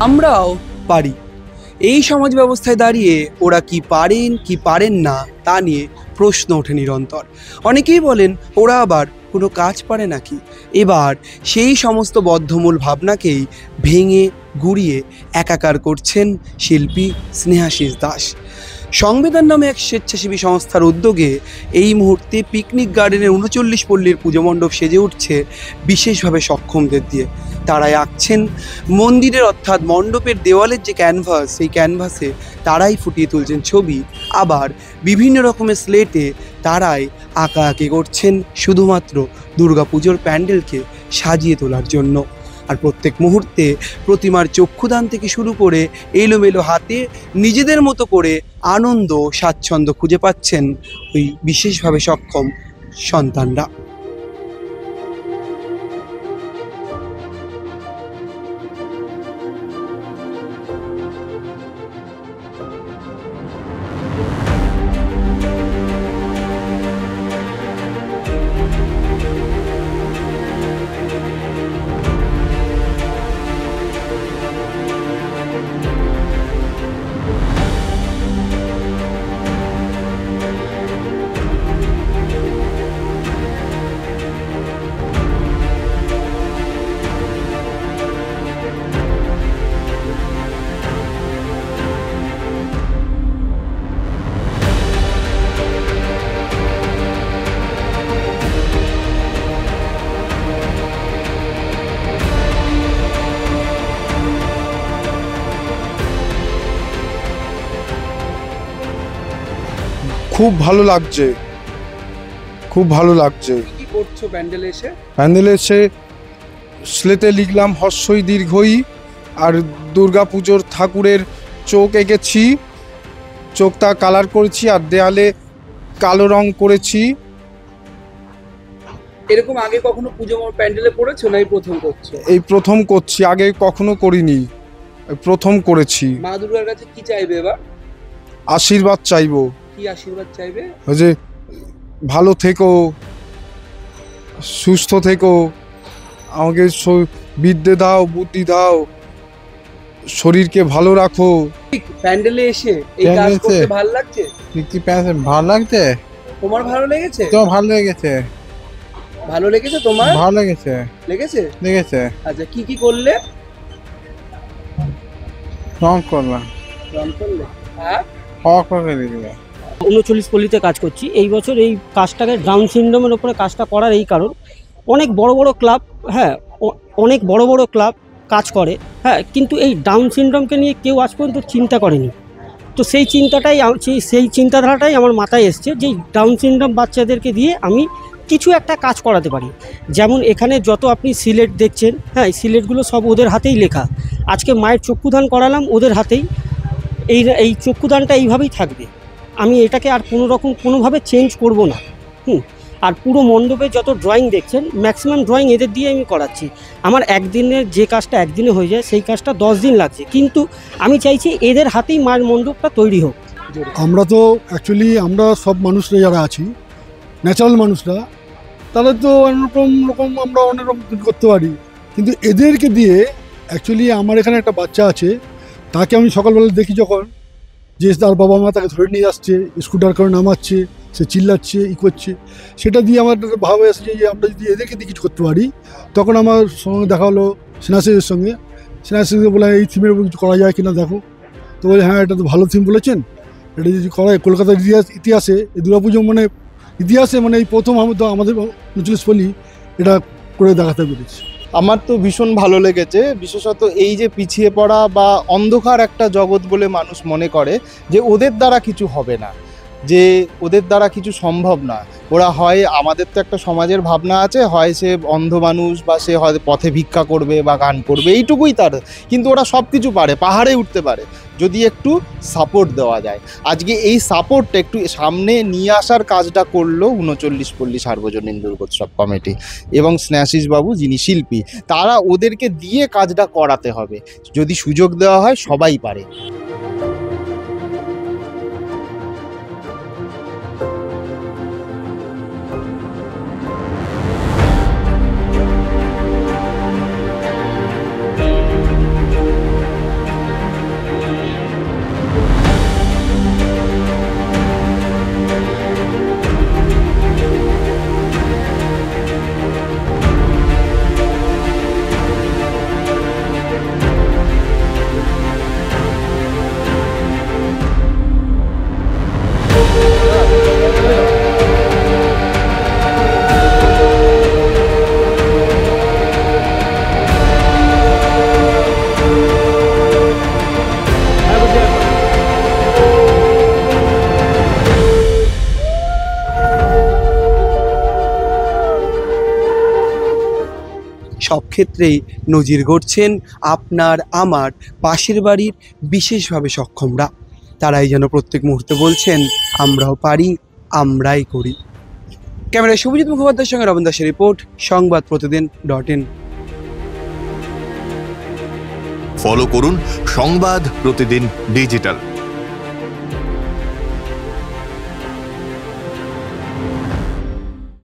আমরাও পারি। এই সমাজ ব্যবস্থায় দাঁড়িয়ে ওরা কি পারেন কি পারেন না তা নিয়ে প্রশ্ন ওঠে নিরন্তর। অনেকেই বলেন ওরা আবার কোনো কাজ পারে নাকি। এবার সেই সমস্ত বদ্ধমূল ভাবনাকেই ভেঙে গুঁড়িয়ে একাকার করছেন শিল্পী স্নেহাশিস দাস। সংবেদন নামে এক স্বেচ্ছাসেবী সংস্থার উদ্যোগে এই মুহূর্তে পিকনিক গার্ডেনের ৩৯ পল্লীর পুজো মণ্ডপ সেজে উঠছে বিশেষভাবে সক্ষমদের দিয়ে। তারাই আঁকছেন মন্দিরের অর্থাৎ মণ্ডপের দেওয়ালের যে ক্যানভাস, সেই ক্যানভাসে তারাই ফুটিয়ে তুলছেন ছবি। আবার বিভিন্ন রকমের স্লেটে তারাই আঁকাআঁকি করছেন শুধুমাত্র দুর্গাপুজোর প্যান্ডেলকে সাজিয়ে তোলার জন্য। আর প্রত্যেক মুহূর্তে প্রতিমার চক্ষুদান থেকে শুরু করে এলোমেলো হাতে নিজেদের মতো করে আনন্দ স্বাচ্ছন্দ্য খুঁজে পাচ্ছেন ওই বিশেষভাবে সক্ষম সন্তানরা। খুব ভালো লাগছে, খুব ভালো লাগছে। কি করছো প্যান্ডেলে এসে? প্যান্ডেলে এসে স্লেটে লিখলাম হর্ষই দীর্ঘই, আর দুর্গাপুজোর ঠাকুরের চোখ এঁকেছি, চোখটা কালার করেছি, আর দেয়ালে কালো রং করেছি। এরকম আগে কখনো পুজো প্যান্ডেলে পড়েছো না এই প্রথম করছো? এই প্রথম করছি, আগে কখনো করিনি, প্রথম করেছি। মা দুর্গার কাছে কি চাইবে এবার? আশীর্বাদ চাইবো। কি আশীর্বাদ চাইবে? ওই যে ভালো থেকো, সুস্থ থেকো, আমাকে বিদ্যে দাও, বুদ্ধি দাও, শরীরকে ভালো রাখো। প্যান্ডেলে এসে এই কাজ করতে ভালো লাগছে? কি ভালো লাগছে? তোমার ভালো লেগেছে? তো ভালো লেগেছে। ভালো লেগেছে তোমার? ভালো লেগেছে। লেগেছে? লেগেছে। আচ্ছা, কি কি করলে? রং করলাম। রং করলে? হ্যাঁ, করে দিলে। ৩৯ পল্লীতে কাজ করছি। এই বছর এই কাজটাকে ডাউন সিনড্রোমের উপরে কাজটা করার এই কারণ, অনেক বড় বড় ক্লাব, হ্যাঁ অনেক বড় বড় ক্লাব কাজ করে, হ্যাঁ, কিন্তু এই ডাউন সিনড্রোমকে নিয়ে কেউ আজ পর্যন্ত চিন্তা করেনি। তো সেই চিন্তাটাই সেই চিন্তাধারাটাই আমার মাথায় এসছে যে ডাউন সিনড্রোম বাচ্চাদেরকে দিয়ে আমি কিছু একটা কাজ করাতে পারি। যেমন এখানে যত আপনি সিলেট দেখছেন, হ্যাঁ, এই সিলেটগুলো সব ওদের হাতেই লেখা। আজকে মায়ের চক্ষুদান করালাম ওদের হাতেই, এই চক্ষুদানটা এইভাবেই থাকবে। আমি এটাকে আর কোনোভাবে চেঞ্জ করব না। আর পুরো মণ্ডপে যত ড্রয়িং দেখছেন, ম্যাক্সিমাম ড্রয়িং এদের দিয়ে আমি করাচ্ছি। আমার একদিনের যে কাজটা একদিনে হয়ে যায়, সেই কাজটা 10 দিন লাগছে, কিন্তু আমি চাইছি এদের হাতেই মায়ের মণ্ডপটা তৈরি হোক। আমরা তো অ্যাকচুয়ালি আমরা সব মানুষরা যারা আছি, ন্যাচারাল মানুষরা, তাদের তো অনেক রকম আমরা অনেক রকম করতে পারি, কিন্তু এদেরকে দিয়ে অ্যাকচুয়ালি আমার এখানে একটা বাচ্চা আছে, তাকে আমি সকালবেলা দেখি যখন, যে তার বাবা মা তাকে ধরে নিয়ে আসছে, স্কুটার করে নামাচ্ছে, সে চিল্লাচ্ছে, করছে, সেটা দিয়ে আমার ভাব এসেছে যে আমরা যদি এদেরকে দিয়ে কিছু করতে পারি। তখন আমার সঙ্গে দেখা হলো স্নেহাশিসের সঙ্গে। স্নেহাশিসকে বলে এই থিমের উপর কিছু করা যায় কিনা দেখো। তো বলে হ্যাঁ, এটা তো ভালো থিম বলেছেন, এটা যদি করা হয় কলকাতার ইতিহাসে এই দুর্গাপুজো মানে ইতিহাসে মানে এই প্রথম আমাদের ৩৯ পল্লী এটা করে দেখাতে পেরেছি। আমার তো ভীষণ ভালো লেগেছে, বিশেষত এই যে পিছিয়ে পড়া বা অন্ধকার একটা জগৎ বলে মানুষ মনে করে যে ওদের দ্বারা কিছু হবে না, যে ওদের দ্বারা কিছু সম্ভব না। ওরা হয়, আমাদের তো একটা সমাজের ভাবনা আছে, হয় সে অন্ধ মানুষ বা সে হয় পথে ভিক্ষা করবে বা গান করবে, এইটুকুই তার, কিন্তু ওরা সব কিছু পারে, পাহাড়ে উঠতে পারে যদি একটু সাপোর্ট দেওয়া যায়। আজকে এই সাপোর্টটা একটু সামনে নিয়ে আসার কাজটা করলো ৩৯ পল্লী সার্বজনীন দুর্গোৎসব কমিটি এবং স্নেহাশিস বাবু যিনি শিল্পী, তারা ওদেরকে দিয়ে কাজটা করাতে হবে। যদি সুযোগ দেওয়া হয় সবাই পারে। সব ক্ষেত্রেই নজির গড়ছেন আপনার আমার পাশের বাড়ির বিশেষভাবে সক্ষমরা। তারাই যেন প্রত্যেক মুহূর্তে বলছেন আমরাও পারি, আমরাই করি। ক্যামেরায় শুভজিৎ মুখোপাধ্যায়ের সঙ্গে রবীন দাসের রিপোর্ট, সংবাদ প্রতিদিন.in। ফলো করুন সংবাদ প্রতিদিন ডিজিটাল।